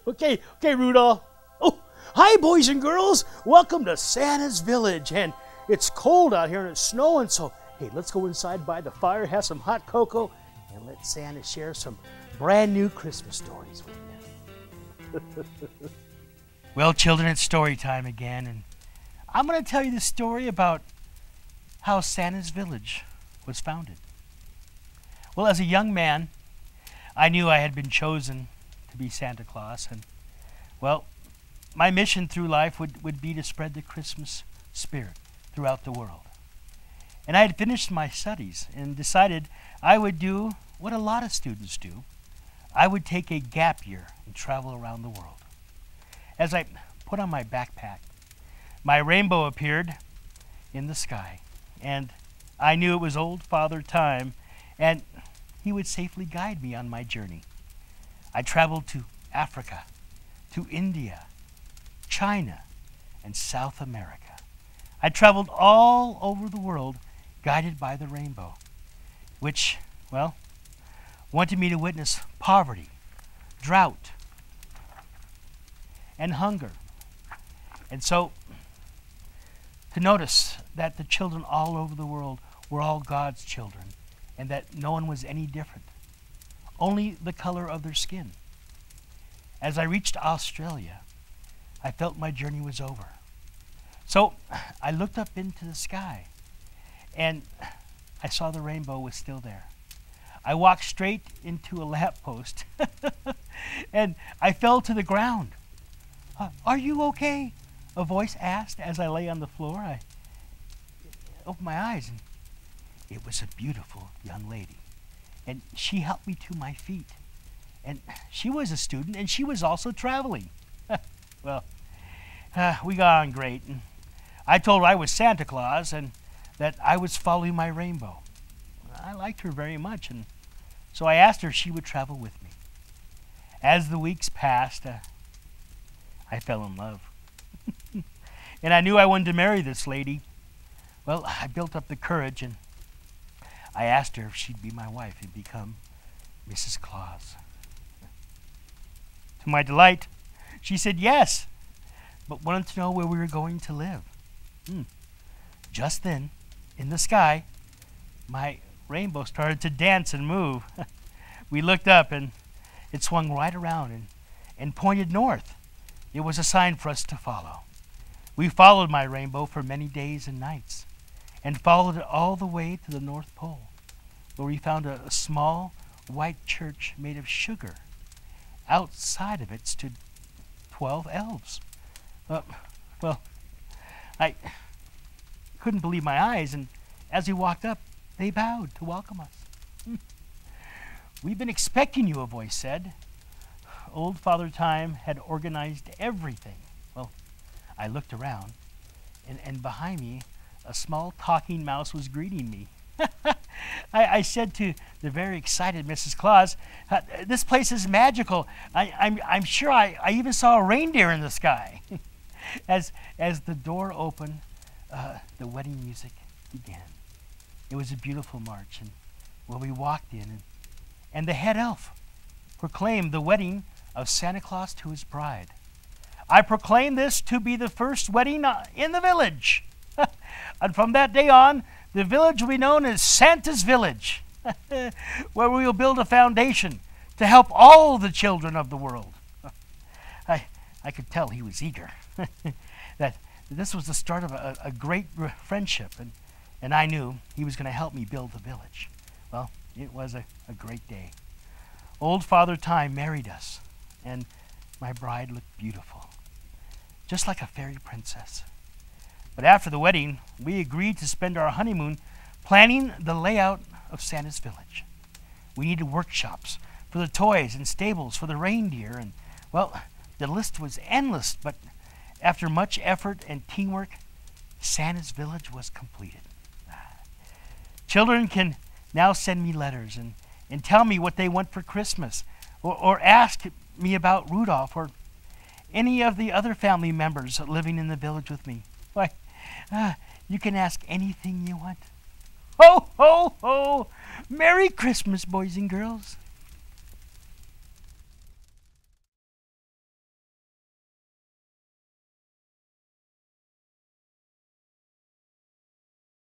Okay, Rudolph. Oh, hi, boys and girls. Welcome to Santa's Village. And it's cold out here and it's snowing, so hey, let's go inside by the fire, have some hot cocoa, and let Santa share some brand new Christmas stories with you. Well, children, it's story time again, and I'm going to tell you the story about how Santa's Village was founded. Well, as a young man, I knew I had been chosen to be Santa Claus, and, well, my mission through life would be to spread the Christmas spirit throughout the world. And I had finished my studies and decided I would do what a lot of students do. I would take a gap year and travel around the world. As I put on my backpack, my rainbow appeared in the sky, and I knew it was Old Father Time, and he would safely guide me on my journey. I traveled to Africa, to India, China, and South America. I traveled all over the world guided by the rainbow, which, well, wanted me to witness poverty, drought, and hunger. And so, to notice that the children all over the world were all God's children, and that no one was any different, only the color of their skin. As I reached Australia, I felt my journey was over. So I looked up into the sky, and I saw the rainbow was still there. I walked straight into a lamppost, and I fell to the ground. Are you okay? A voice asked as I lay on the floor. I opened my eyes, and it was a beautiful young lady. And she helped me to my feet. And she was a student, and she was also traveling. Well, we got on great. And I told her I was Santa Claus and that I was following my rainbow. I liked her very much, and so I asked her if she would travel with me. As the weeks passed, I fell in love. And I knew I wanted to marry this lady. Well, I built up the courage, and I asked her if she'd be my wife and become Mrs. Claus. To my delight, she said yes, but wanted to know where we were going to live. Just then, in the sky, my rainbow started to dance and move. We looked up, and it swung right around and pointed north. It was a sign for us to follow. We followed my rainbow for many days and nights, and followed it all the way to the North Pole, where we found a small white church made of sugar. Outside of it stood 12 elves. Well, I couldn't believe my eyes, and as we walked up, they bowed to welcome us. We've been expecting you, a voice said. Old Father Time had organized everything. Well, I looked around, and behind me, a small talking mouse was greeting me. I said to the very excited Mrs. Claus, this place is magical. I'm sure I even saw a reindeer in the sky. As the door opened, the wedding music began. It was a beautiful march, and we walked in, and the head elf proclaimed the wedding of Santa Claus to his bride. I proclaim this to be the first wedding in the village. And from that day on, the village will be known as Santa's Village, where we will build a foundation to help all the children of the world. I could tell he was eager, that this was the start of a great friendship, and I knew he was going to help me build the village. Well, it was a great day. Old Father Time married us, and my bride looked beautiful, just like a fairy princess. But after the wedding, we agreed to spend our honeymoon planning the layout of Santa's Village. We needed workshops for the toys and stables for the reindeer, and, well, the list was endless, but after much effort and teamwork, Santa's Village was completed. Children can now send me letters and tell me what they want for Christmas, or ask me about Rudolph or any of the other family members living in the village with me. Why, you can ask anything you want. Ho, ho, ho! Merry Christmas, boys and girls.